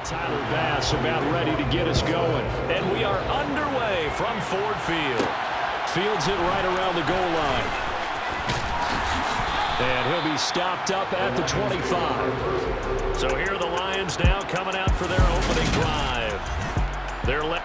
Tyler Bass about ready to get us going. And we are underway from Ford Field. Fields it right around the goal line. And he'll be stopped up at the 25. So here are the Lions now coming out for their opening drive. They're left.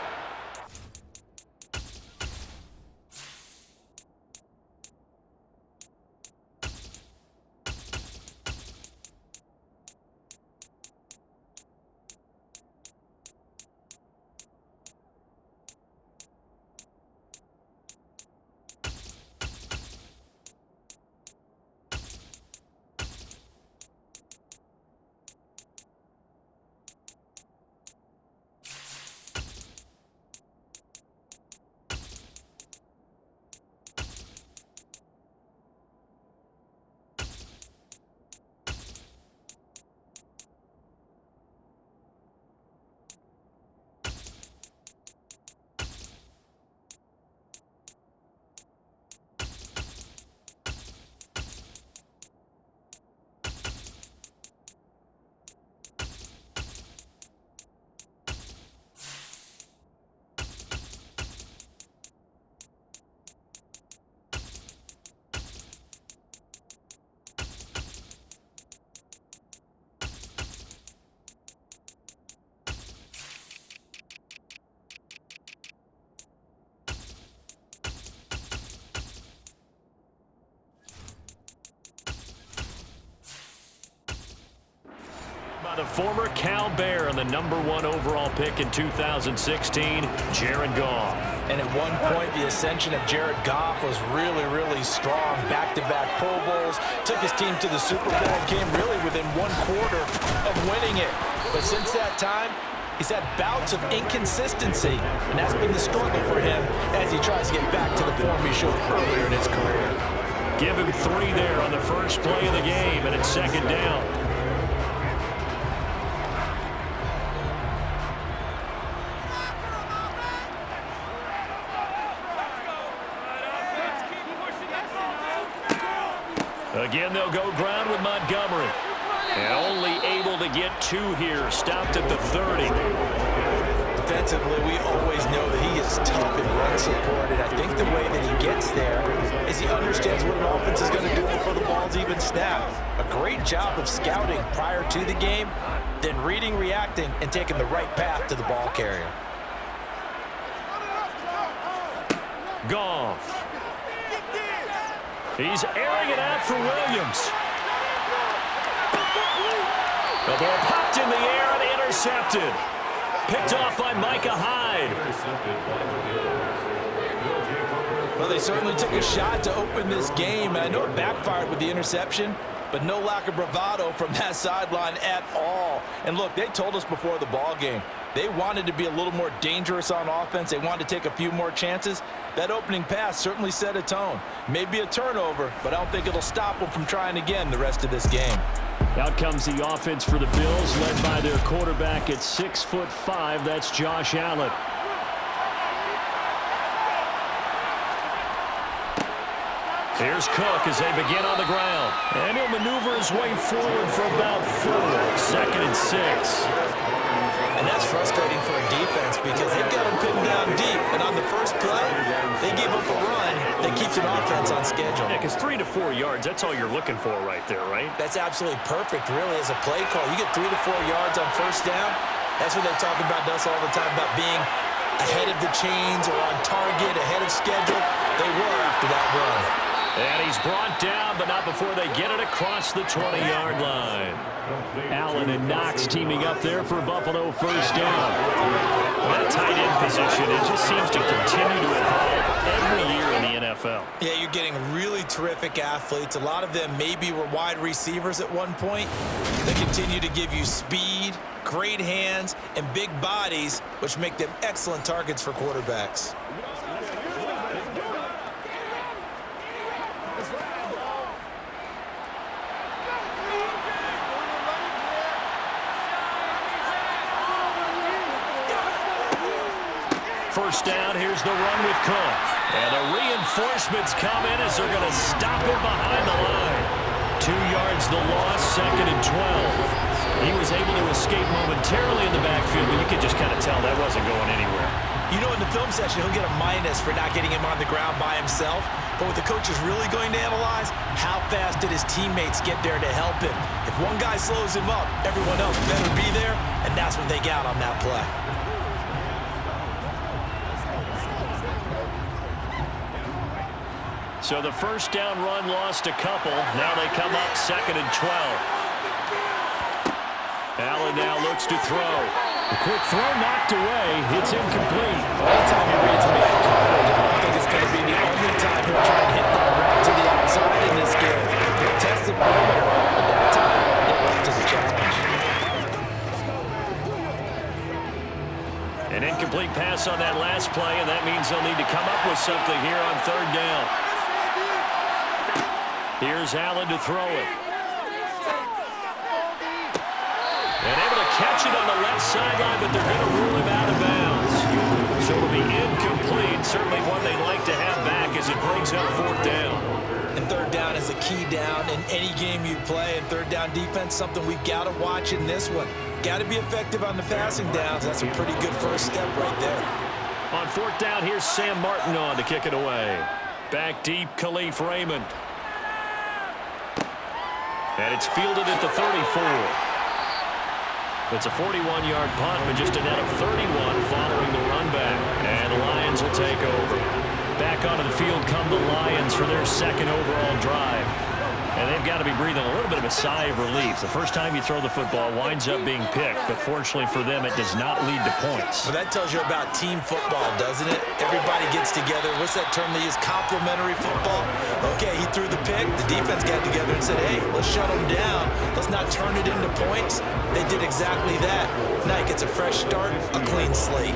The former Cal Bear and the #1 overall pick in 2016, Jared Goff. And at one point, the ascension of Jared Goff was really, really strong. Back-to-back Pro Bowls, took his team to the Super Bowl, and came really within 1/4 of winning it. But since that time, he's had bouts of inconsistency, and that's been the struggle for him as he tries to get back to the form he showed earlier in his career. Give him 3 there on the first play of the game, and it's second down. Again, they'll go ground with Montgomery. And only able to get 2 here. Stopped at the 30. Defensively, we always know that he is tough and run supported. I think the way that he gets there is he understands what an offense is going to do before the ball's even snapped. A great job of scouting prior to the game, then reading, reacting, and taking the right path to the ball carrier. Goff. He's airing it out for Williams. The ball popped in the air and intercepted. Picked off by Micah Hyde. Well, they certainly took a shot to open this game. I know it backfired with the interception, but no lack of bravado from that sideline at all. And look, they told us before the ball game, they wanted to be a little more dangerous on offense. They wanted to take a few more chances. That opening pass certainly set a tone. Maybe a turnover, but I don't think it'll stop them from trying again the rest of this game. Out comes the offense for the Bills, led by their quarterback at 6'5". That's Josh Allen. Here's Cook as they begin on the ground. And he'll maneuver his way forward for about 4. Second and 6. And that's frustrating for a defense because they've got him pinned down deep. And on the first play, they gave up a run that keeps an offense on schedule. Yeah, because 3 to 4 yards, that's all you're looking for right there, right? That's absolutely perfect, really, as a play call. You get 3 to 4 yards on first down. That's what they talk about us all the time, about being ahead of the chains or on target, ahead of schedule. They were after that run. And he's brought down, but not before they get it across the 20-yard line. Allen and Knox teaming up there for Buffalo first down. That tight end position, it just seems to continue to evolve every year in the NFL. Yeah, you're getting really terrific athletes. A lot of them maybe were wide receivers at one point. They continue to give you speed, great hands, and big bodies, which make them excellent targets for quarterbacks. First down, here's the run with Cook. And the reinforcements come in as they're going to stop him behind the line. 2 yards the loss, second and 12. He was able to escape momentarily in the backfield, but you could just kind of tell that wasn't going anywhere. You know, in the film session, he'll get a minus for not getting him on the ground by himself. But what the coach is really going to analyze, how fast did his teammates get there to help him? If one guy slows him up, everyone else better be there, and that's what they got on that play. So the first down run lost a couple. Now they come up 2nd and 12. Allen now looks to throw. A quick throw knocked away. It's incomplete. Anytime he reads man coverage, I don't think it's going to be the only time he'll try and hit that route to the outside in this game. He'll test the perimeter, but that time, they're up to the challenge. An incomplete pass on that last play, and that means they'll need to come up with something here on 3rd down. Here's Allen to throw it. And able to catch it on the left sideline, but they're going to rule him out of bounds. So it'll be incomplete. Certainly one they'd like to have back as it brings up 4th down. And 3rd down is a key down in any game you play. And 3rd down defense, something we've got to watch in this one. Got to be effective on the passing downs. That's a pretty good first step right there. On 4th down, here's Sam Martin on to kick it away. Back deep, Khalif Raymond. And it's fielded at the 34. It's a 41-yard punt, but just a net of 31 following the run back. And the Lions will take over. Back onto the field come the Lions for their 2nd overall drive. And they've got to be breathing a little bit of a sigh of relief. The first time you throw the football winds up being picked, but fortunately for them, it does not lead to points. Well, that tells you about team football, doesn't it? Everybody gets together. What's that term they use? Complementary football. Okay, he threw the pick. The defense got together and said, hey, let's shut him down. Let's not turn it into points. They did exactly that. Now he gets a fresh start, a clean slate.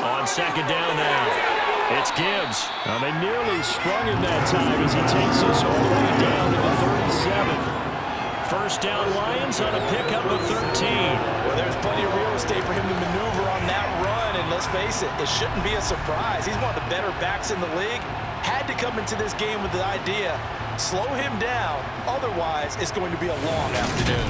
On 2nd down now, it's Gibbs. Now they nearly sprung him that time as he takes us all the way down to the 37. First down Lions on a pickup of 13. Well, there's plenty of real estate for him to maneuver on that run, and let's face it, it shouldn't be a surprise. He's one of the better backs in the league. Had to come into this game with the idea, slow him down, otherwise it's going to be a long afternoon.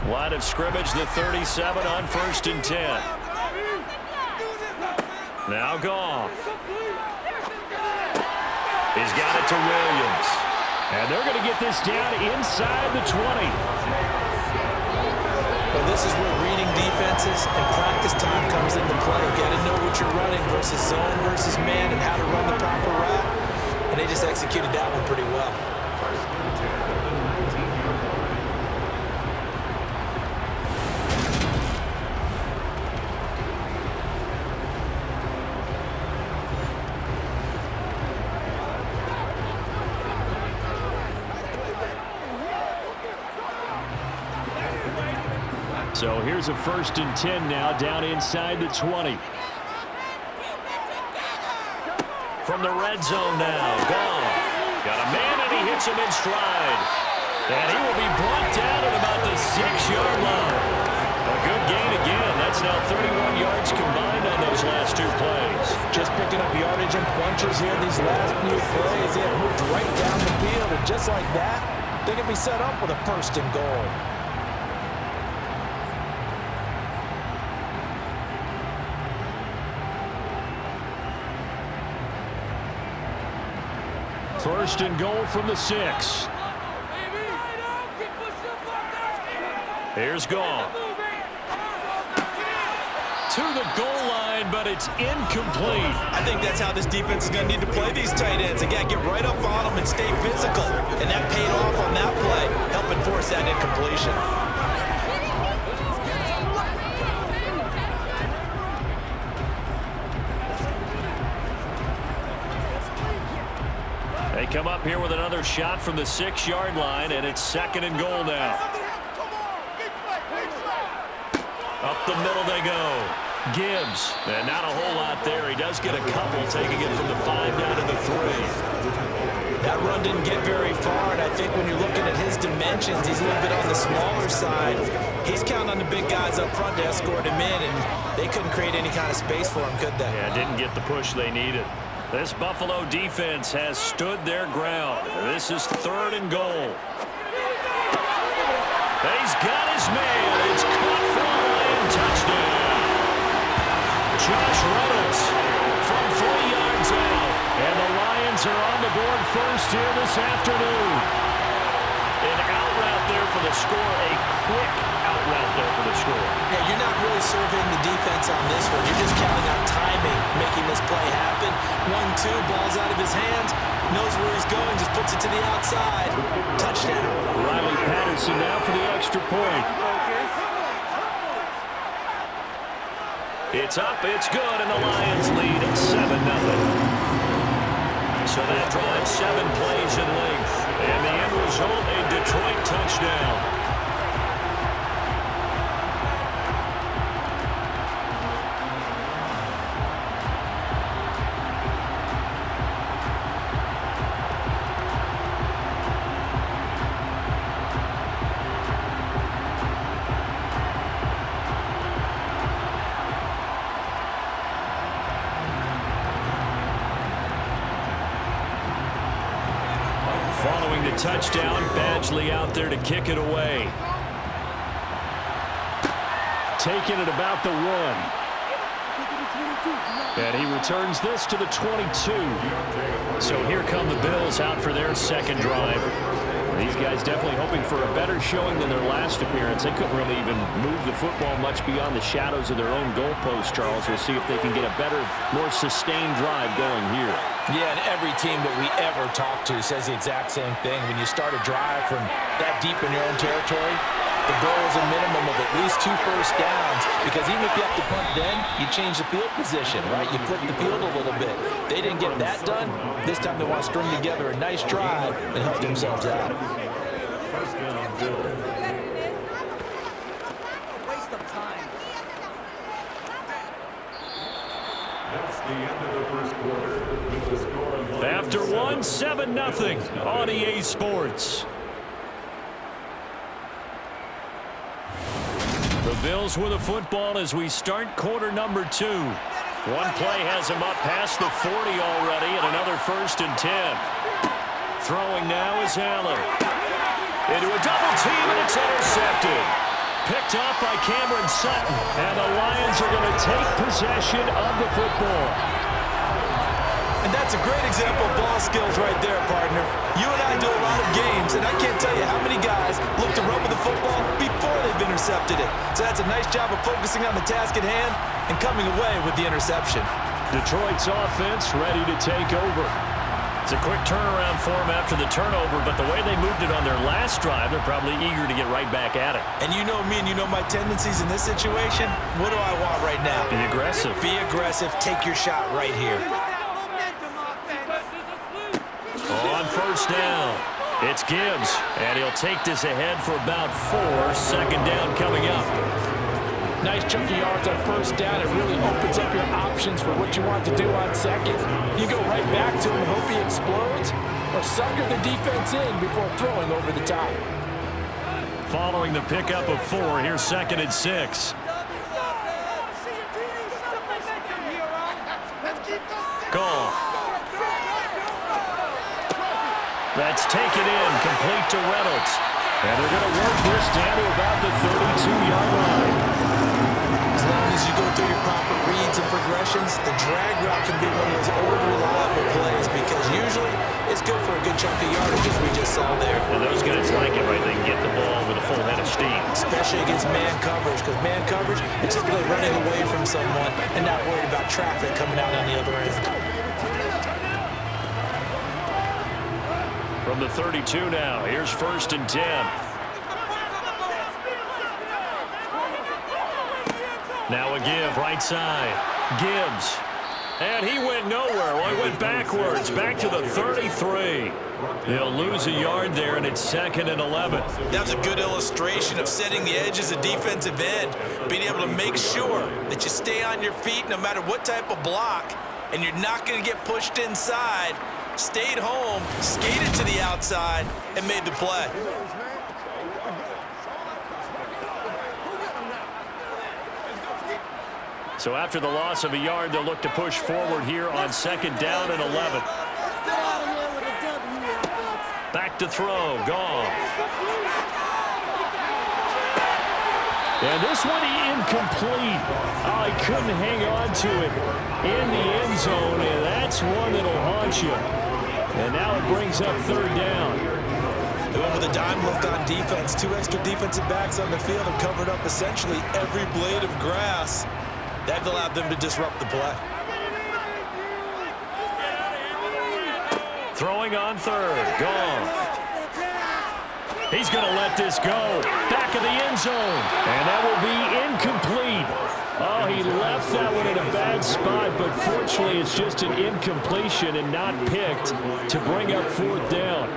Line of scrimmage, the 37 on 1st and 10. Now Goff. He's got it to Williams. And they're going to get this down inside the 20. Well, this is where reading defenses and practice time comes into play. You got to know what you're running versus zone versus man and how to run the proper route. And they just executed that one pretty well. So here's a 1st and 10 now down inside the 20. From the red zone now, Goff. Got a man and he hits him in stride. And he will be brought down at about the 6-yard line. A good gain again. That's now 31 yards combined on those last 2 plays. Just picking up yardage in bunches here these last few plays. They have moved right down the field, and just like that, they can be set up with a 1st and goal. First and goal from the 6. Here's Goff. To the goal line, but it's incomplete. I think that's how this defense is going to need to play these tight ends. They got to get right up on them and stay physical. And that paid off on that play, helping force that incompletion. They come up here with another shot from the 6-yard line, and it's 2nd and goal now. Up the middle they go. Gibbs, and not a whole lot there. He does get a couple, taking it from the 5 down to the 3. That run didn't get very far, and I think when you're looking at his dimensions, he's a little bit on the smaller side. He's counting on the big guys up front to escort him in, and they couldn't create any kind of space for him, could they? Yeah, didn't get the push they needed. This Buffalo defense has stood their ground. This is 3rd and goal. He's got his man. It's caught for a Lion touchdown. Josh Reynolds from 3 yards out. And the Lions are on the board first here this afternoon. An out route there for the score. A quick out route there for the score. Yeah, you're not really surveying the defense on this one. You're just counting on timing, making this play happen. 1-2, ball's out of his hands. Knows where he's going, just puts it to the outside. Touchdown. Riley Patterson now for the extra point. It's up, it's good, and the Lions lead 7-0. So that drives 7 plays in length. And the end result, a Detroit touchdown. Following the touchdown, Badgley out there to kick it away. Taking it about the 1. And he returns this to the 22. So here come the Bills out for their second drive. These guys definitely hoping for a better showing than their last appearance. They couldn't really even move the football much beyond the shadows of their own goalpost, Charles. We'll see if they can get a better, more sustained drive going here. Yeah, and every team that we ever talk to says the exact same thing. When you start a drive from that deep in your own territory, the goal is a minimum of at least 2 first downs, because even if you have to punt then, you change the field position, right? You flip the field a little bit. They didn't get that done. This time they want to string together a nice drive and help themselves out. Waste of time. That's the end of the first quarter. With the score After 1, 7-0 on EA Sports. The Bills with the football as we start quarter number 2. One play has him up past the 40 already, and another 1st and 10. Throwing now is Allen. Into a double team, and it's intercepted. Picked up by Cameron Sutton, and the Lions are going to take possession of the football. And that's a great example of ball skills right there, partner. You and I do a lot of games, and I can't tell you how many guys look to run with the football before they've intercepted it. So that's a nice job of focusing on the task at hand and coming away with the interception. Detroit's offense ready to take over. It's a quick turnaround for them after the turnover, but the way they moved it on their last drive, they're probably eager to get right back at it. And you know me and you know my tendencies in this situation. What do I want right now? Be aggressive. Be aggressive. Take your shot right here. On 1st down, it's Gibbs, and he'll take this ahead for about 4. 2nd down coming up. Nice chunky yards on 1st down. It really opens up your options for what you want to do on 2nd. You go right back to him and hope he explodes, or sucker the defense in before throwing over the top. Following the pickup of 4, here's 2nd and 6. Goal. That's taken in, complete to Reynolds. And they're going to work this down to about the 32-yard line. As long as you go through your proper reads and progressions, the drag route can be one of those old reliable plays, because usually it's good for a good chunk of yardage, as we just saw there. And those guys like it, right? They can get the ball with a full head of steam. Especially against man coverage, because man coverage, it's just really running away from someone and not worried about traffic coming out on the other end. From the 32 now, here's 1st and 10. Now a give, right side. Gibbs. And he went nowhere. Well, he went backwards, back to the 33. He'll lose a yard there, and it's 2nd and 11. That's a good illustration of setting the edge as a defensive end, being able to make sure that you stay on your feet no matter what type of block, and you're not going to get pushed inside. Stayed home, skated to the outside, and made the play. So after the loss of a yard, they'll look to push forward here on 2nd down and 11. Back to throw, Goff. And this one incomplete. Oh, he couldn't hang on to it in the end zone, and that's one that'll haunt you. And now it brings up 3rd down. They went with a dime look on defense. 2 extra defensive backs on the field and covered up essentially every blade of grass. That allowed them to disrupt the play. Throwing on 3rd, Goff. He's going to let this go. Back of the end zone. And that will be incomplete. Oh, he left that one in a bad spot, but fortunately it's just an incompletion and not picked to bring up 4th down.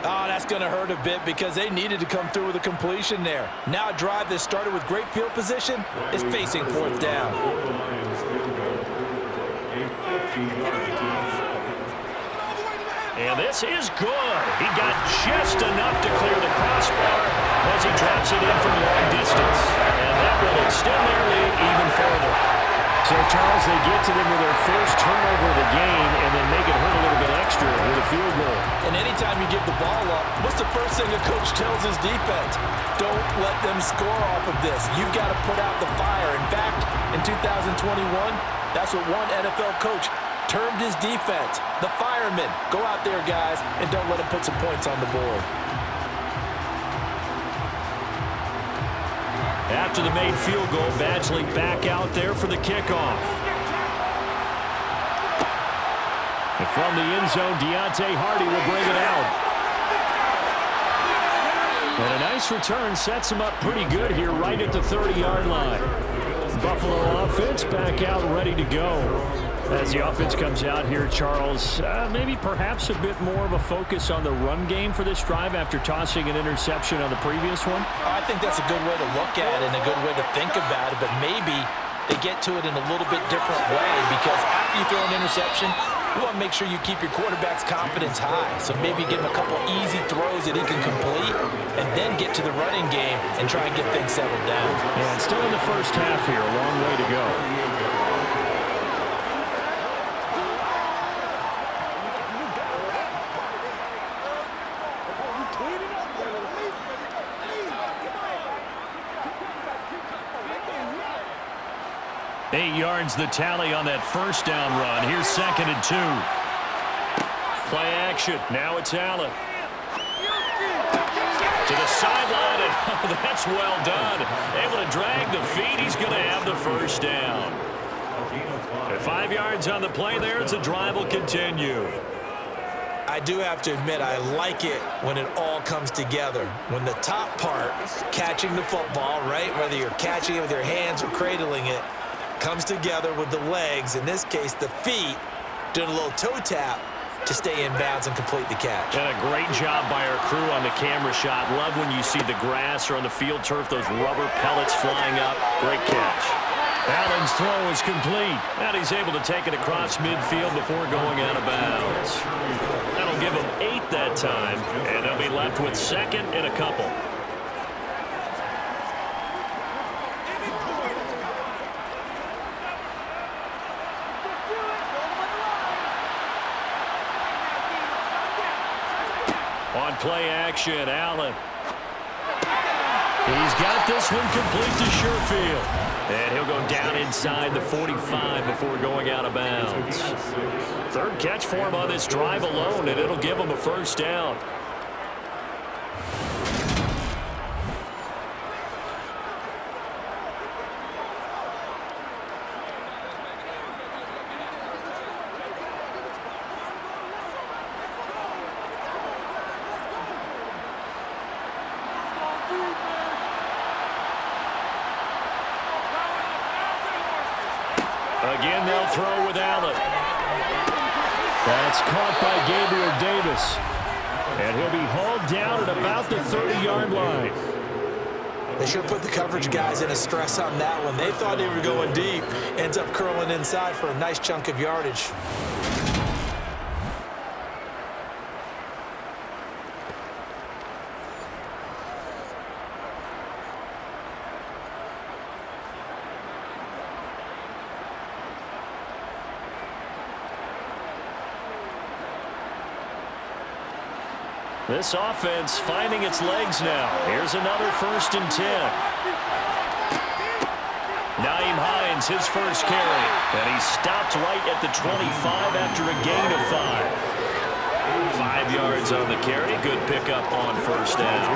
Oh, that's going to hurt a bit because they needed to come through with a completion there. Now a drive that started with great field position is facing 4th down. And this is good. He got just enough to clear the crossbar as he drops it in from long distance. And that will extend their lead even further. So, Charles, they get to them with their first turnover of the game and then make it hurt a little bit extra with a field goal. And anytime you give the ball up, what's the first thing a coach tells his defense? Don't let them score off of this. You've got to put out the fire. In fact, in 2021, that's what one NFL coach termed his defense, the firemen. Go out there, guys, and don't let them put some points on the board. After the made field goal, Badgley back out there for the kickoff. And from the end zone, Deontay Hardy will bring it out. And a nice return sets him up pretty good here right at the 30-yard line. Buffalo offense back out ready to go. As the offense comes out here, Charles, maybe perhaps a bit more of a focus on the run game for this drive after tossing an interception on the previous one? I think that's a good way to look at it and a good way to think about it, but maybe they get to it in a little bit different way because after you throw an interception, you want to make sure you keep your quarterback's confidence high. So maybe give him a couple easy throws that he can complete and then get to the running game and try and get things settled down. And still in the first half here, a long way to go. Yards the tally on that first down run. Here's 2nd and 2. Play action. Now it's Allen. To the sideline, and oh, that's well done. Able to drag the feet. He's going to have the first down. At 5 yards on the play there, the drive will continue. I do have to admit, I like it when it all comes together. When the top part, catching the football, right, whether you're catching it with your hands or cradling it, comes together with the legs, in this case the feet, doing a little toe tap to stay in bounds and complete the catch. And a great job by our crew on the camera shot. Love when you see the grass or on the field turf, those rubber pellets flying up. Great catch. Allen's throw is complete. And he's able to take it across midfield before going out of bounds. That'll give him 8 that time, and they'll be left with 2nd and a couple. On play action, Allen. He's got this one complete to Sherfield. And he'll go down inside the 45 before going out of bounds. 3rd catch for him on this drive alone, and it'll give him a first down. Again, they'll throw with Allen. That's caught by Gabriel Davis. And he'll be hauled down at about the 30-yard line. They sure put the coverage guys in a stress on that one. They thought they were going deep. Ends up curling inside for a nice chunk of yardage. This offense finding its legs now. Here's another 1st and 10. Nyheim Hines, his first carry. And he stopped right at the 25 after a gain of 5. 5 yards on the carry. Good pickup on 1st down.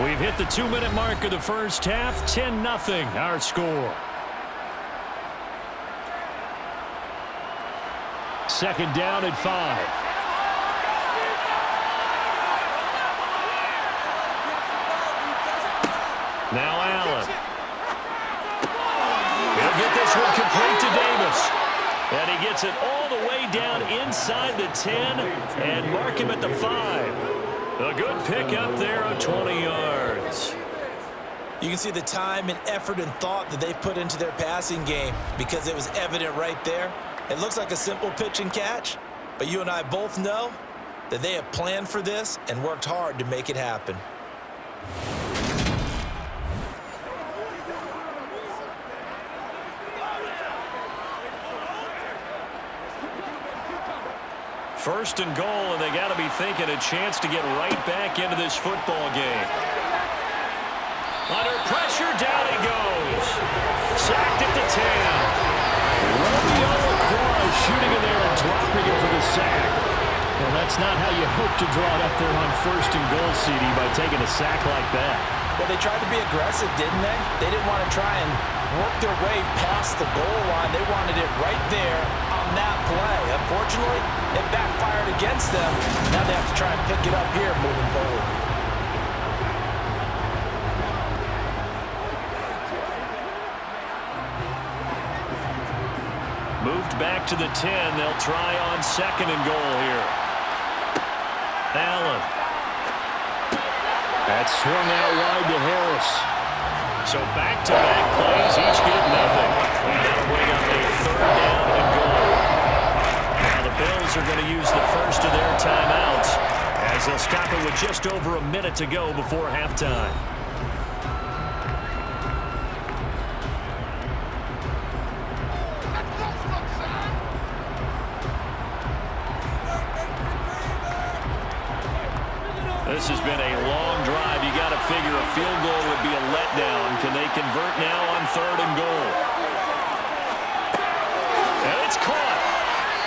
We've hit the 2-minute mark of the first half. 10-0 our score. 2nd down at 5. Now Allen. He'll get this one complete to Davis. And he gets it all the way down inside the 10 and mark him at the 5. A good pick up there of 20 yards. You can see the time and effort and thought that they put into their passing game because it was evident right there. It looks like a simple pitch and catch, but you and I both know that they have planned for this and worked hard to make it happen. First and goal, and they got to be thinking a chance to get right back into this football game. Under pressure, down he goes. Sacked at the 10. Romeo Across shooting in there and dropping it for the sack. Well, that's not how you hope to draw it up there on 1st and goal, CD, by taking a sack like that. Well, they tried to be aggressive, didn't they? They didn't want to try and work their way past the goal line. They wanted it right there on that play. Unfortunately, it backfired against them. Now they have to try and pick it up here moving forward. Moved back to the 10. They'll try on 2nd and goal here. Allen. That's swung out wide to Harris. So back-to-back plays, each get nothing. And that'll bring up a 3rd down and goal. Now the Bills are going to use the first of their timeouts as they'll stop it with just over a minute to go before halftime. This has been a long drive. You got to figure a field goal would be a letdown. Can they convert now on 3rd and goal? And it's caught.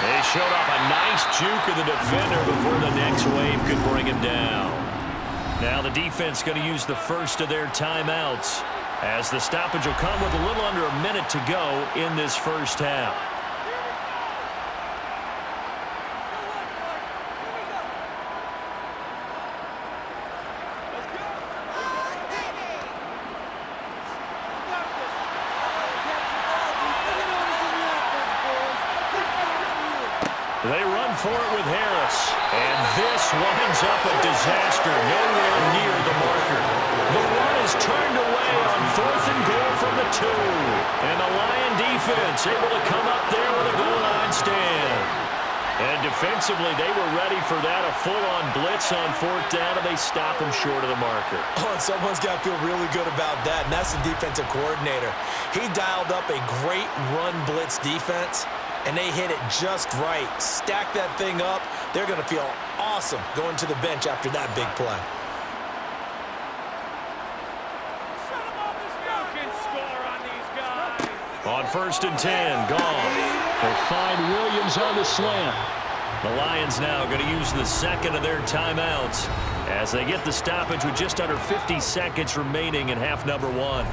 They showed off a nice juke of the defender before the next wave could bring him down. Now the defense going to use the first of their timeouts as the stoppage will come with a little under a minute to go in this first half. They run for it with Harris. And this winds up a disaster. Nowhere near the marker. The run is turned away on 4th and goal from the 2. And the Lion defense able to come up there with a goal line stand. And defensively, they were ready for that. A full-on blitz on 4th down, and they stop him short of the marker. Oh, and someone's got to feel really good about that, and that's the defensive coordinator. He dialed up a great run blitz defense, and they hit it just right. Stack that thing up. They're going to feel awesome going to the bench after that big play. On 1st and 10, gone. They'll find Williams on the slant. The Lions now going to use the second of their timeouts as they get the stoppage with just under 50 seconds remaining in half number 1.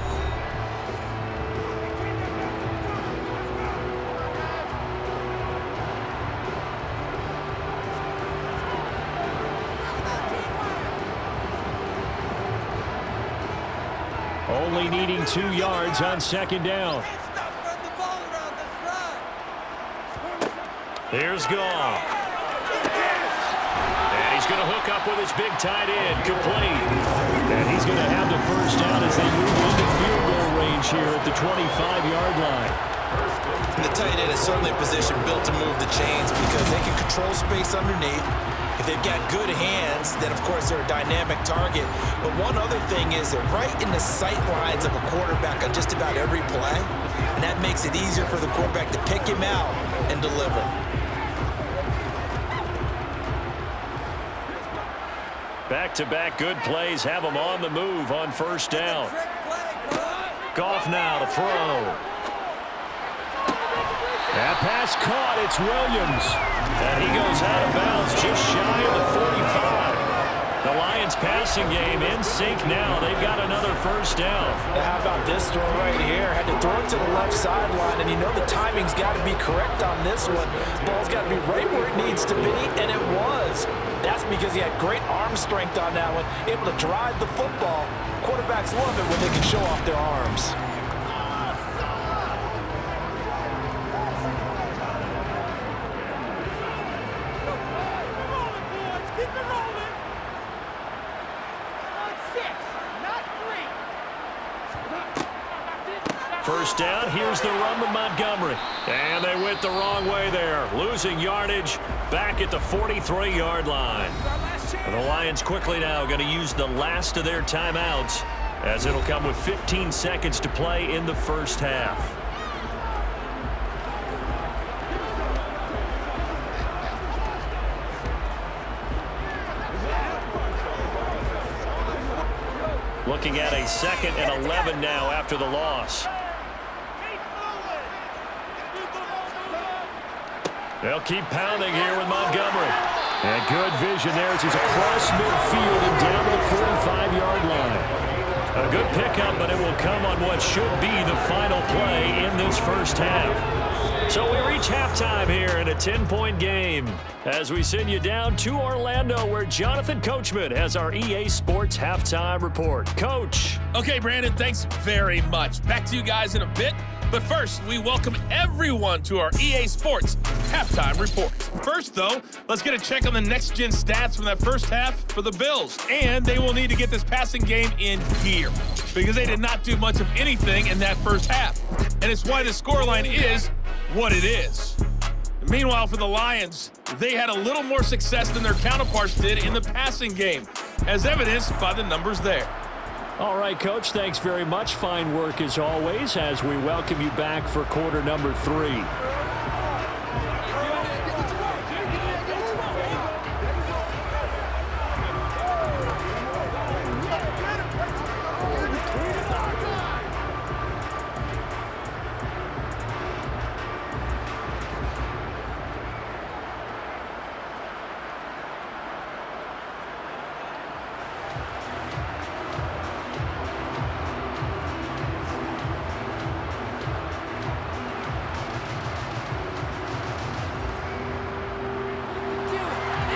Only needing 2 yards on second down. Here's Goff. And he's going to hook up with his big tight end, complete. And he's going to have the first down as they move into field goal range here at the 25-yard line. The tight end is certainly a position built to move the chains because they can control space underneath. If they've got good hands, then of course they're a dynamic target. But one other thing is they're right in the sight lines of a quarterback on just about every play. And that makes it easier for the quarterback to pick him out and deliver. Back-to-back good plays have them on the move on first down. Goff now to throw. That pass caught. It's Williams. And he goes out of bounds just shy of the 45. The Lions passing game in sync now. They've got another first down. How about this throw right here? Had to throw it to the left sideline, and you know the timing's got to be correct on this one. Ball's got to be right where it needs to be, and it was. That's because he had great arm strength on that one, able to drive the football. Quarterbacks love it when they can show off their arms. First down, here's the run with Montgomery. And they went the wrong way there, losing yardage back at the 43-yard line. And the Lions quickly now going to use the last of their timeouts as it'll come with 15 seconds to play in the first half. Looking at a 2nd and 11 now after the loss. They'll keep pounding here with Montgomery. And good vision there as he's across midfield and down to the 45-yard line. A good pickup, but it will come on what should be the final play in this first half. So we reach halftime here in a 10-point game as we send you down to Orlando where Jonathan Coachman has our EA Sports halftime report. Coach. Okay, Brandon, thanks very much. Back to you guys in a bit. But first, we welcome everyone to our EA Sports halftime report. First, though, let's get a check on the next-gen stats from that first half for the Bills. And they will need to get this passing game in gear because they did not do much of anything in that first half. And it's why the scoreline is what it is. Meanwhile, for the Lions, they had a little more success than their counterparts did in the passing game, as evidenced by the numbers there. All right, Coach, thanks very much. Fine work as always as we welcome you back for quarter number 3.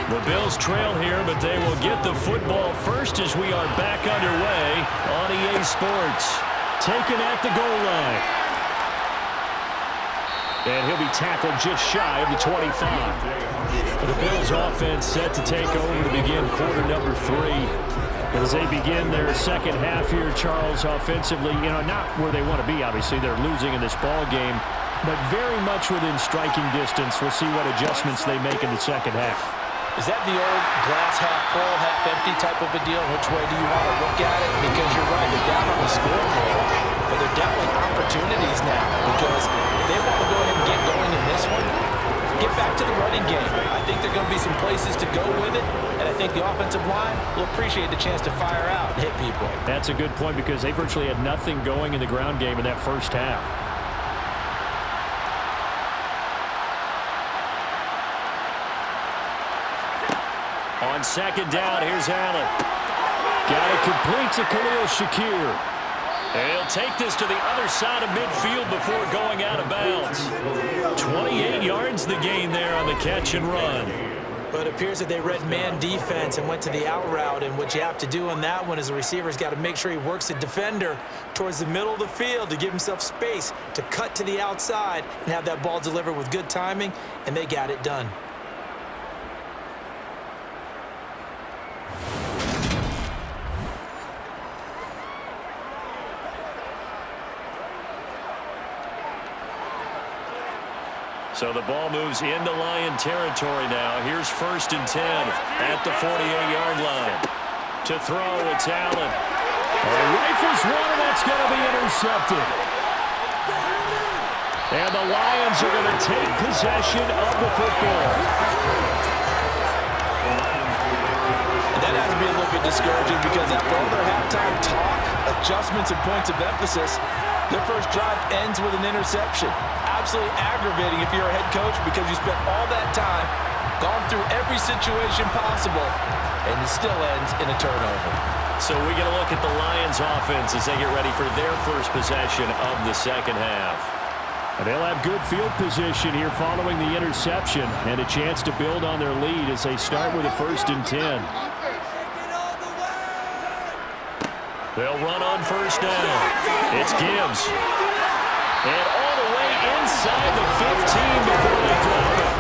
The Bills trail here, but they will get the football first as we are back underway on EA Sports. Taken at the goal line. And he'll be tackled just shy of the 25. The Bills offense set to take over to begin quarter number 3. As they begin their second half here, Charles, offensively, not where they want to be, obviously. They're losing in this ball game, but very much within striking distance. We'll see what adjustments they make in the second half. Is that the old glass half full, half empty type of a deal? Which way do you want to look at it? Because you're right, they're down on the scoreboard, but they're definitely opportunities now because if they want to go ahead and get going in this one, get back to the running game. I think there are going to be some places to go with it, and I think the offensive line will appreciate the chance to fire out and hit people. That's a good point because they virtually had nothing going in the ground game in that first half. On second down, here's Allen. Got it complete to Khalil Shakir. And he'll take this to the other side of midfield before going out of bounds. 28 yards the gain there on the catch and run. Well, it appears that they read man defense and went to the out route, and what you have to do on that one is the receiver's got to make sure he works the defender towards the middle of the field to give himself space to cut to the outside and have that ball delivered with good timing, and they got it done. So the ball moves into Lion territory now. Here's 1st and 10 at the 48-yard line. To throw, it's Allen. Rifles one, and that's going to be intercepted. And the Lions are going to take possession of the football. And that has to be a little bit discouraging because after all their halftime talk, adjustments, and points of emphasis, their first drive ends with an interception. Absolutely aggravating if you're a head coach because you spent all that time, gone through every situation possible, and it still ends in a turnover. So we get a look at the Lions offense as they get ready for their first possession of the second half. And they'll have good field position here following the interception and a chance to build on their lead as they start with a 1st and 10. They'll run on 1st down. It's Gibbs. And all the way inside the 15 before they drop it.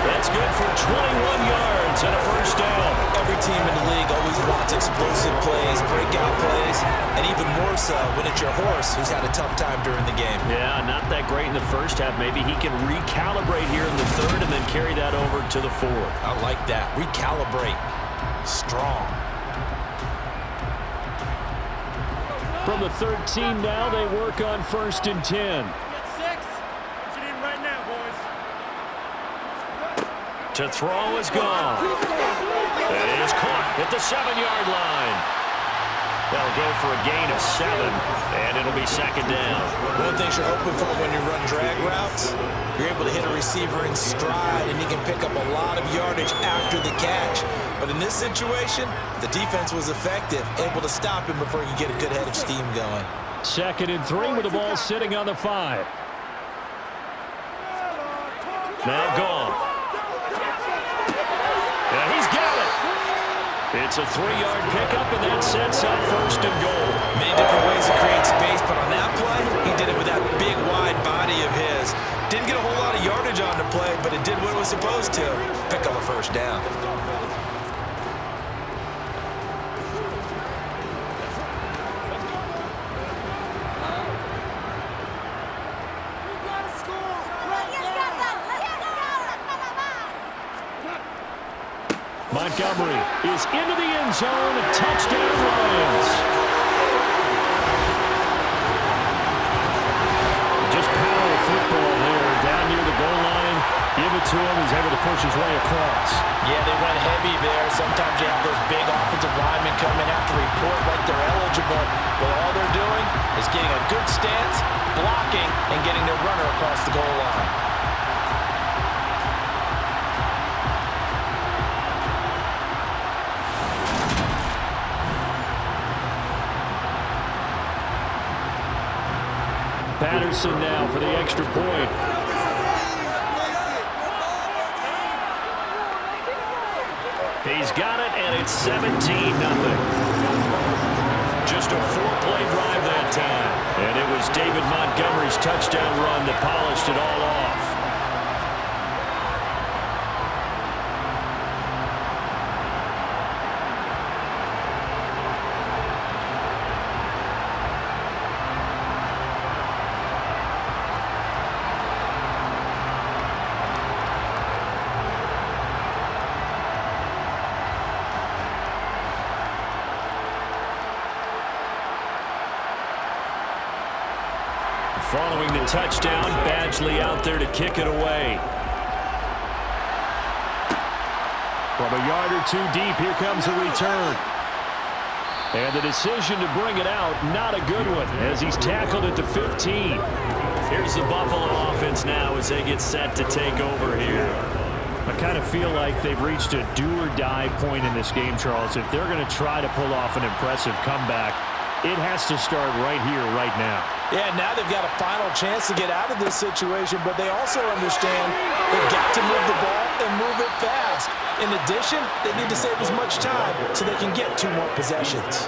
That's good for 21 yards and a 1st down. Every team in the league always wants explosive plays, breakout plays, and even more so when it's your horse who's had a tough time during the game. Yeah, not that great in the first half. Maybe he can recalibrate here in the third and then carry that over to the fourth. I like that. Recalibrate. Strong. From the 13 now, they work on 1st and 10. Get 6. What you need right now, boys? To throw is gone. It is caught at the 7-yard line. They'll go for a gain of 7, and it'll be 2nd down. One thing you're hoping for when you run drag routes, you're able to hit a receiver in stride, and he can pick up a lot of yardage after the catch. But in this situation, the defense was effective, able to stop him before he could get a good head of steam going. 2nd and 3 with the ball sitting on the 5. Now gone. Yeah, he's got it. It's a 3-yard pickup, and that sets up 1st and goal. Many different ways to create space, but on that play, he did it with that big, wide body of his. Didn't get a whole lot of yardage on the play, but it did what it was supposed to. Pick up a 1st down. Montgomery is into the end zone. Touchdown, Lions. Just power football there. Down near the goal line. Give it to him. He's able to push his way across. Yeah, they went heavy there. Sometimes you have those big offensive linemen come in have to report like they're eligible. But all they're doing is getting a good stance, blocking, and getting their runner across the goal line. Patterson now for the extra point. He's got it, and it's 17-0. Just a 4-play drive that time. And it was David Montgomery's touchdown run that polished it all off. Following the touchdown, Badgley out there to kick it away. From a yard or two deep, here comes a return. And the decision to bring it out, not a good one, as he's tackled at the 15. Here's the Buffalo offense now as they get set to take over here. I kind of feel like they've reached a do-or-die point in this game, Charles. If they're going to try to pull off an impressive comeback, it has to start right here, right now. Yeah, now they've got a final chance to get out of this situation, but they also understand they've got to move the ball and move it fast. In addition, they need to save as much time so they can get 2 more possessions.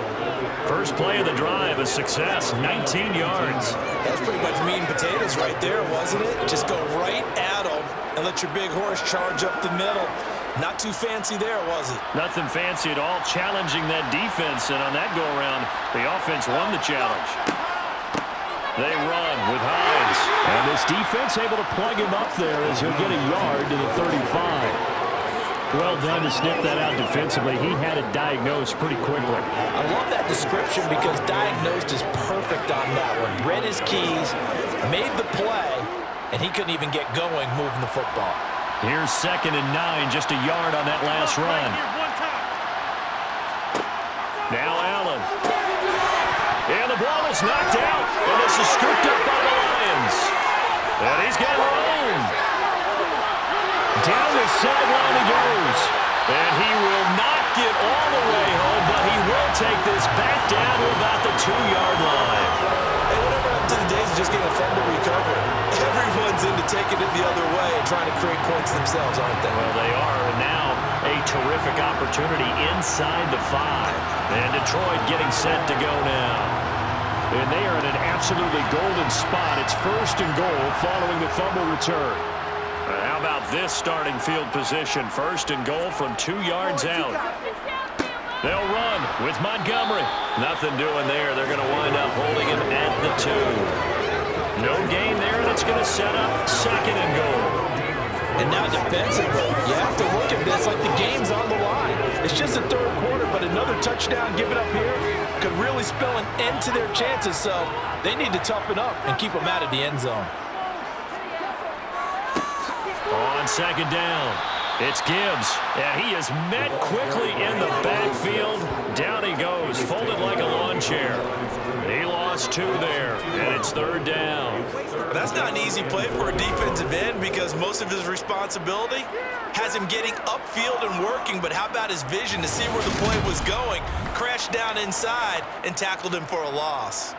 First play of the drive, a success, 19 yards. That's pretty much meat and potatoes right there, wasn't it? Just go right at them and let your big horse charge up the middle. Not too fancy there, was it? Nothing fancy at all, challenging that defense, and on that go-around, the offense won the challenge. They run with Hines. And this defense able to plug him up there as he'll get a yard to the 35. Well done to sniff that out defensively. He had it diagnosed pretty quickly. I love that description because diagnosed is perfect on that one. Read his keys, made the play, and he couldn't even get going moving the football. Here's 2nd and 9, just a yard on that last run. Now Allen. And the ball is knocked out. And this is scooped up by the Lions. And he's got room. Down the sideline he goes. And he will not get all the way home, but he will take this back down to about the 2-yard line. Hey, whatever happened to the days of just getting a fumble recovery? Everyone's into taking it the other way and trying to create points themselves, aren't they? Well, they are. And now a terrific opportunity inside the 5. And Detroit getting set to go now. And they are in an absolutely golden spot. It's 1st and goal following the fumble return. How about this starting field position? 1st and goal from 2 yards out. They'll run with Montgomery. Nothing doing there. They're going to wind up holding him at the 2. No gain there, and it's going to set up 2nd and goal. And now defensively, you have to look at this like the game's on the line. It's just the 3rd quarter, but another touchdown given up here could really spell an end to their chances, so they need to toughen up and keep them out of the end zone. On 2nd down, it's Gibbs, and he is met quickly in the backfield. Down he goes, folded like a lawn chair. He lost 2 there, and it's 3rd down. That's not an easy play for a defensive end because most of his responsibility has him getting upfield and working, but how about his vision to see where the play was going, crashed down inside, and tackled him for a loss.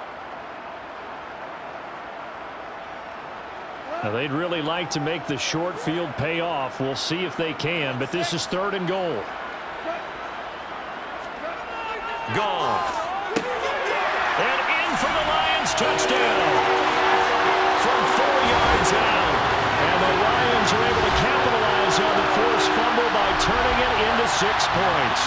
Now, they'd really like to make the short field pay off. We'll see if they can, but this is 3rd and goal. Goff. And in for the Lions touchdown. From 4 yards out. And the Lions are able to capitalize on the forced fumble by turning it into 6 points.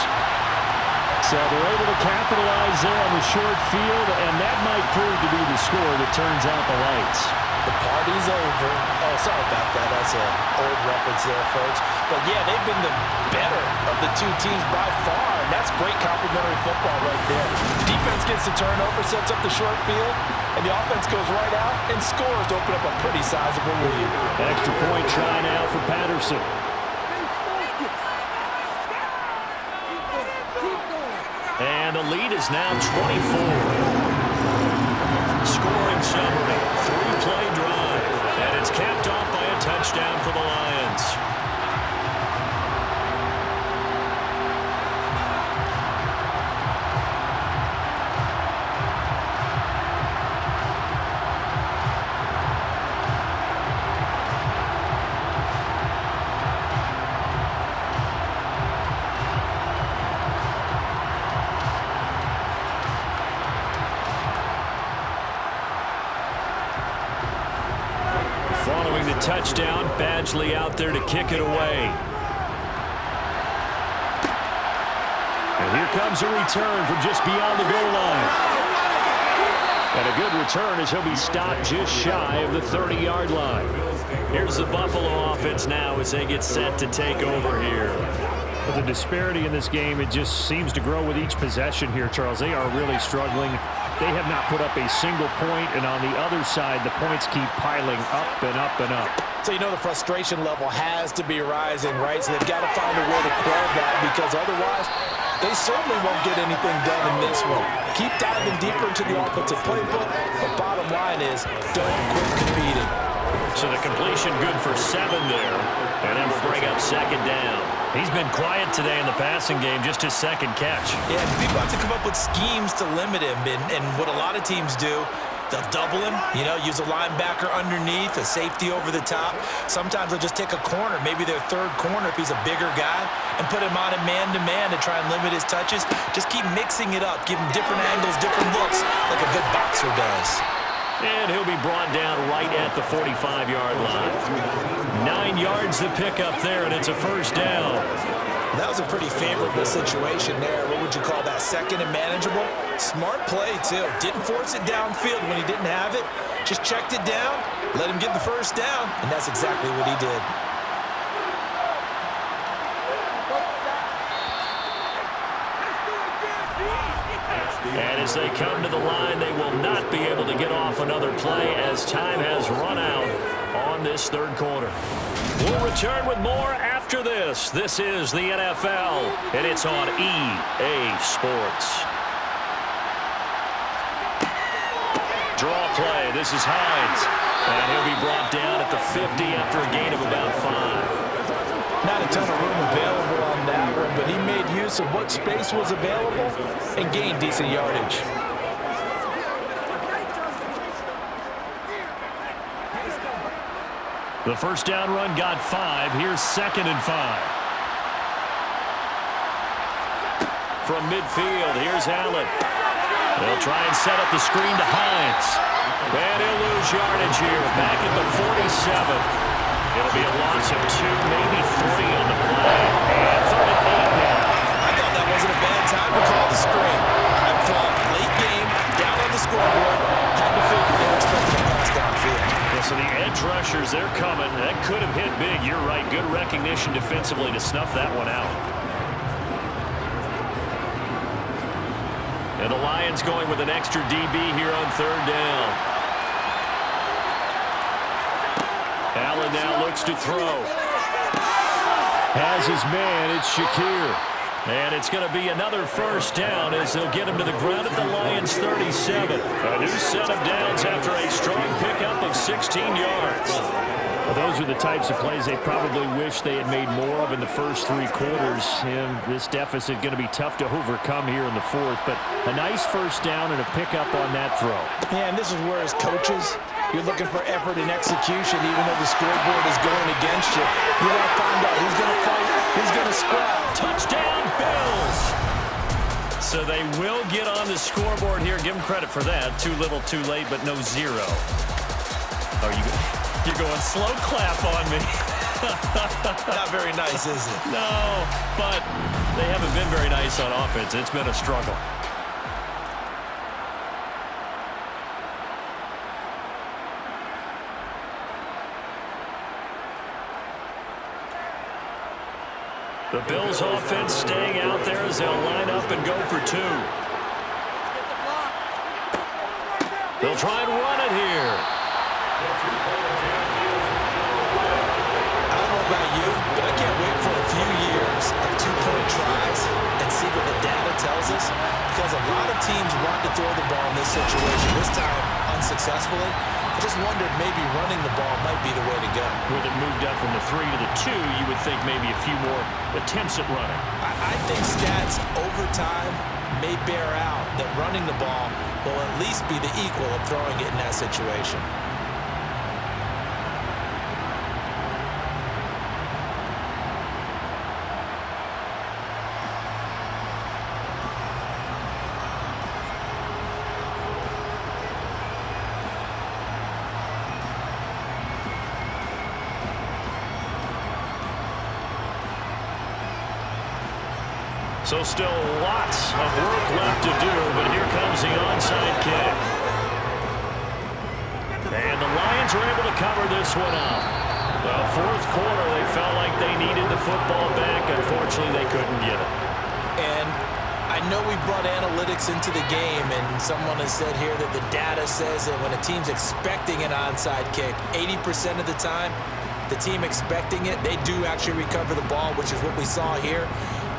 So they're able to capitalize there on the short field, and that might prove to be the score that turns out the lights. The party's over. Oh, sorry about that. That's an old reference there, folks. But, yeah, they've been the better of the 2 teams by far, and that's great complimentary football right there. Defense gets the turnover, sets up the short field, and the offense goes right out and scores to open up a pretty sizable lead. Extra point try now for Patterson. And the lead is now 24. Scoring summary, 3-play drive, and it's capped off by a touchdown for the Lions. Following the touchdown, Badgley out there to kick it away. And here comes a return from just beyond the goal line. And a good return as he'll be stopped just shy of the 30-yard line. Here's the Buffalo offense now as they get set to take over here. But the disparity in this game, it just seems to grow with each possession here, Charles. They are really struggling. They have not put up a single point, and on the other side, the points keep piling up and up and up. So you know the frustration level has to be rising, right? So they've got to find a way to quell that because otherwise they certainly won't get anything done in this one. Keep diving deeper into the offensive playbook, but bottom line is don't quit competing. So the completion good for 7 there, and then we'll bring up 2nd down. He's been quiet today in the passing game, just his 2nd catch. Yeah, people have to come up with schemes to limit him, and what a lot of teams do They'll double him, use a linebacker underneath, a safety over the top. Sometimes they'll just take a corner, maybe their third corner if he's a bigger guy, and put him on a man-to-man to try and limit his touches. Just keep mixing it up, give him different angles, different looks, like a good boxer does. And he'll be brought down right at the 45-yard line. 9 yards to pick up there, and it's a first down. That was a pretty favorable situation there. What would you call that? Second and manageable? Smart play, too. Didn't force it downfield when he didn't have it. Just checked it down, let him get the first down, and that's exactly what he did. And as they come to the line, they will not be able to get off another play as time has run out on this third quarter. We'll return with more after this. This is the NFL, and it's on EA Sports. Draw play. This is Hines. And he'll be brought down at the 50 after a gain of about 5. Not a ton of room available on that one, but he made use of what space was available and gained decent yardage. The first down run got 5. Here's 2nd and 5. From midfield, here's Allen. They'll try and set up the screen to Hines. And he'll lose yardage here, back at the 47. It'll be a loss of 2, maybe 3 on the play. And 3rd and 8 now. I thought that wasn't a bad time to call the screen. I thought late game, down on the scoreboard, had to figure they were expecting a pass downfield. So the edge rushers, they're coming. That could have hit big. You're right. Good recognition defensively to snuff that one out. And the Lions going with an extra DB here on 3rd down. Allen now looks to throw. Has his man. It's Shakir. And it's going to be another first down as they'll get him to the ground at the Lions' 37. A new set of downs after a strong pickup of 16 yards. Well, those are the types of plays they probably wish they had made more of in the first 3 quarters. And this deficit going to be tough to overcome here in the 4th. But a nice first down and a pickup on that throw. Yeah, and this is where as coaches, you're looking for effort and execution even though the scoreboard is going against you. You want to find out who's going to fight, who's going to scrap. Touchdown, Bills! So they will get on the scoreboard here. Give them credit for that. Too little, too late, but no 0. Oh, you're going slow clap on me. Not very nice, is it? No, but they haven't been very nice on offense. It's been a struggle. The Bills offense staying out there as they'll line up and go for 2. They'll try and run it here. I don't know about you, but I can't wait for a few years of 2-point tries and see what the data tells us. Because a lot of teams want to throw the ball in this situation, this time unsuccessfully. I just wondered maybe running the ball might be the way to go. With it moved up from the 3 to the 2, you would think maybe a few more attempts at running. I think stats over time may bear out that running the ball will at least be the equal of throwing it in that situation. So still lots of work left to do, but here comes the onside kick. And the Lions are able to cover this one up. The 4th quarter, they felt like they needed the football back. Unfortunately, they couldn't get it. And I know we brought analytics into the game, and someone has said here that the data says that when a team's expecting an onside kick, 80% of the time, the team expecting it, they do actually recover the ball, which is what we saw here.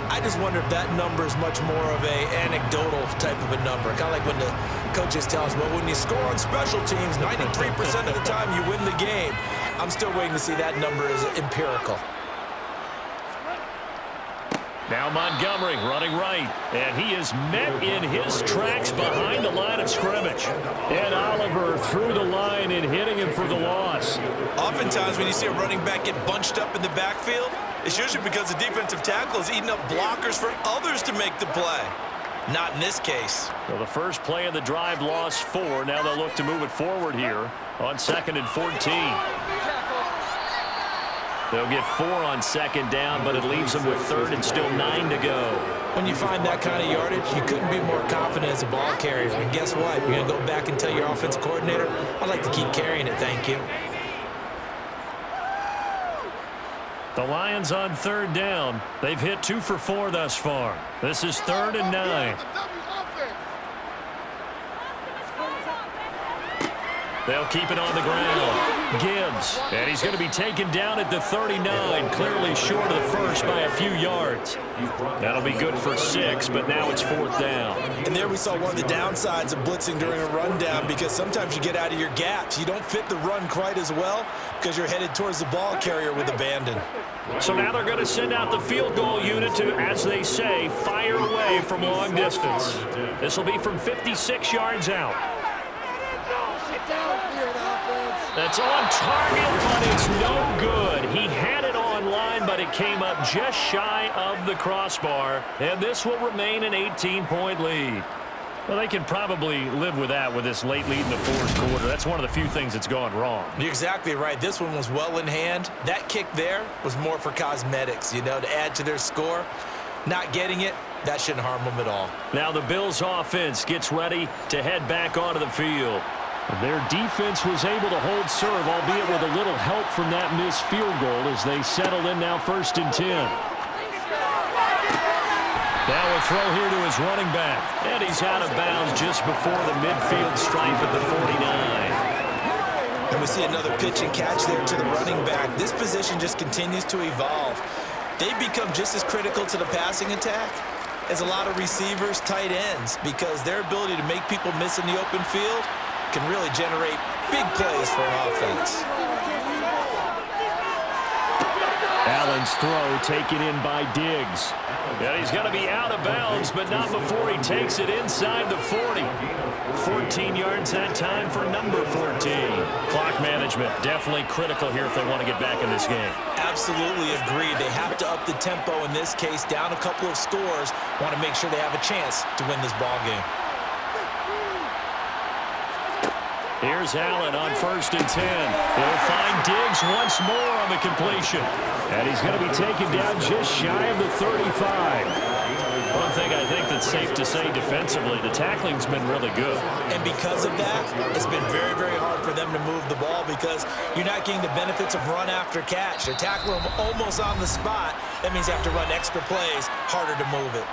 I just wonder if that number is much more of a anecdotal type of a number. Kind of like when the coaches tell us, well, when you score on special teams, 93% of the time you win the game. I'm still waiting to see that number as empirical. Now Montgomery running right, and he is met in his tracks behind the line of scrimmage. And Oliver through the line and hitting him for the loss. Oftentimes when you see a running back get bunched up in the backfield, it's usually because the defensive tackle is eating up blockers for others to make the play. Not in this case. So the first play of the drive lost 4. Now they'll look to move it forward here on 2nd and 14. They'll get 4 on 2nd down, but it leaves them with 3rd and still 9 to go. When you find that kind of yardage, you couldn't be more confident as a ball carrier. And guess what? You're going to go back and tell your offensive coordinator, I'd like to keep carrying it, thank you. The Lions on 3rd down. They've hit 2 for 4 thus far. This is 3rd and 9. They'll keep it on the ground. Gibbs, and he's going to be taken down at the 39, clearly short of the first by a few yards. That'll be good for 6, but now it's 4th down. And there we saw one of the downsides of blitzing during a rundown, because sometimes you get out of your gaps. You don't fit the run quite as well because you're headed towards the ball carrier with abandon. So now they're going to send out the field goal unit to, as they say, fire away from long distance. This will be from 56 yards out. That's on target, but it's no good. He had it on line, but it came up just shy of the crossbar, and this will remain an 18-point lead. Well, they can probably live with that with this late lead in the 4th quarter. That's one of the few things that's gone wrong. You're exactly right. This one was well in hand. That kick there was more for cosmetics, you know, to add to their score. Not getting it, that shouldn't harm them at all. Now the Bills' offense gets ready to head back onto the field. Their defense was able to hold serve, albeit with a little help from that missed field goal as they settle in now 1st and 10. Now a throw here to his running back. And he's out of bounds just before the midfield stripe at the 49. And we see another pitch and catch there to the running back. This position just continues to evolve. They become just as critical to the passing attack as a lot of receivers, tight ends, because their ability to make people miss in the open field can really generate big plays for an offense. Allen's throw taken in by Diggs. And he's going to be out of bounds, but not before he takes it inside the 40. 14 yards that time for number 14. Clock management definitely critical here if they want to get back in this game. Absolutely agreed. They have to up the tempo in this case, down a couple of scores. Want to make sure they have a chance to win this ball game. Here's Allen on 1st and 10. He'll find Diggs once more on the completion. And he's going to be taken down just shy of the 35. One thing I think that's safe to say defensively, the tackling's been really good. And because of that, it's been very, very hard for them to move the ball because you're not getting the benefits of run after catch. They're tackling them almost on the spot. That means you have to run extra plays, harder to move it.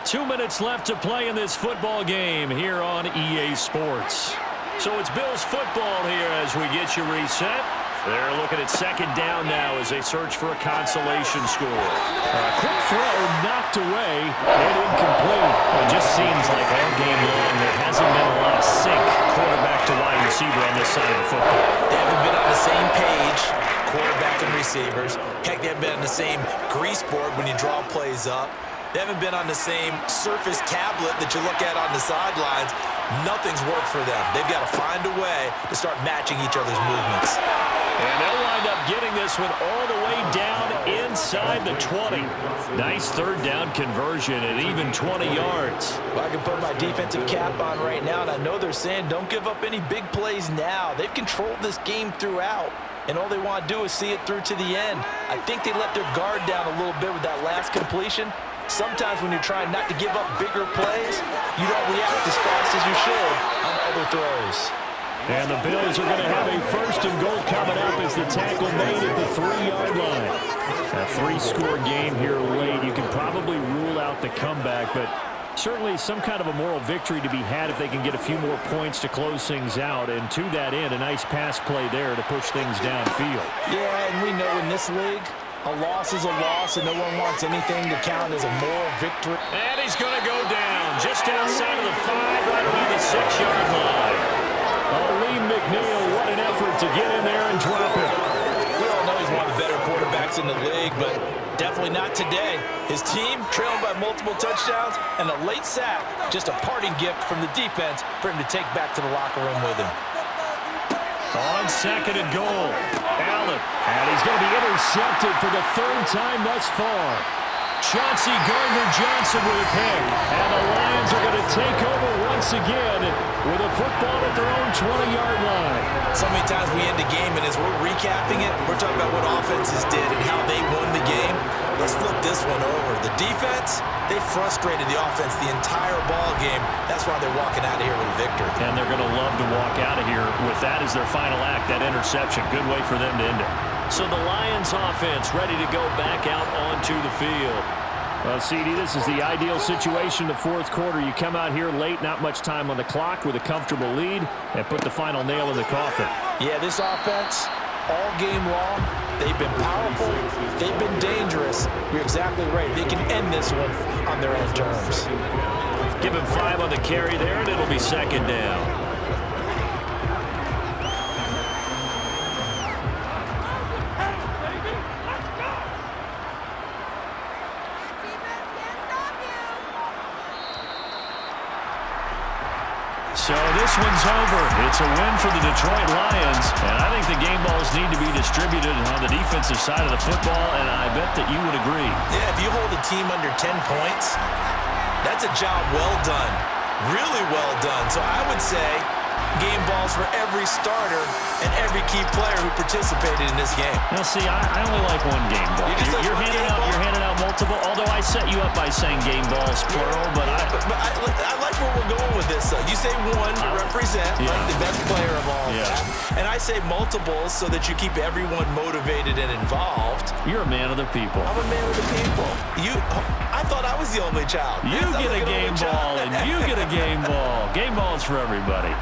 2 minutes left to play in this football game here on EA Sports. So it's Bills football here as we get you reset. They're looking at 2nd down now as they search for a consolation score. A quick throw knocked away and incomplete. It just seems like all game long there hasn't been a lot of sync quarterback to wide receiver on this side of the football. They haven't been on the same page, quarterback and receivers. Heck, they haven't been on the same grease board when you draw plays up. They haven't been on the same Surface tablet that you look at on the sidelines. Nothing's worked for them. They've got to find a way to start matching each other's movements. And they'll wind up getting this one all the way down inside the 20. Nice 3rd down conversion at even 20 yards. Well, I can put my defensive cap on right now, and I know they're saying don't give up any big plays now. They've controlled this game throughout, and all they want to do is see it through to the end. I think they let their guard down a little bit with that last completion. Sometimes when you're trying not to give up bigger plays, you don't react as fast as you should on other throws. And the Bills are going to have a 1st and goal coming up as the tackle made at the 3-yard line. A 3-score game here late. You can probably rule out the comeback, but certainly some kind of a moral victory to be had if they can get a few more points to close things out. And to that end, a nice pass play there to push things downfield. Yeah, and we know in this league, a loss is a loss, and no one wants anything to count as a moral victory. And he's going to go down just outside of the 5, right around the 6-yard line. Lee McNeil, what an effort to get in there and drop it. We all know he's one of the better quarterbacks in the league, but Definitely not today. His team trailing by multiple touchdowns and a late sack. Just a parting gift from the defense for him to take back to the locker room with him. On 2nd and goal, Allen. And he's going to be intercepted for the 3rd time thus far. Chauncey Gardner-Johnson with a pick. And the Lions are going to take over once again with a football at their own 20-yard line. So many times we end a game, and as we're recapping it, we're talking about what offenses did and how they won the game. Let's flip this one over. The defense, they frustrated the offense the entire ball game. That's why they're walking out of here with a victory. And they're going to love to walk out of here with that as their final act, that interception. Good way for them to end it. So the Lions offense ready to go back out onto the field. Well, CD, this is the ideal situation in the 4th quarter. You come out here late, not much time on the clock with a comfortable lead, and put the final nail in the coffin. Yeah, this offense, all game long, they've been powerful, they've been dangerous. You're exactly right. They can end this one on their own terms. Give him 5 on the carry there, and it'll be 2nd down. So this one's over. It's a win for the Detroit Lions, and I think the game balls need to be distributed on the defensive side of the football, and I bet that you would agree. Yeah, if you hold a team under 10 points, that's a job well done, really well done. So I would say game balls for every starter and every key player who participated in this game. Now, see, I only like one game ball. You're handing out multiple, although I set you up by saying game balls, plural, but I like where we're going with this, though. You say one to represent like the best player of all that. And I say multiples so that you keep everyone motivated and involved. You're a man of the people. I'm a man of the people. I thought I was the only child. You get a game ball, and you get a game ball. Game balls for everybody.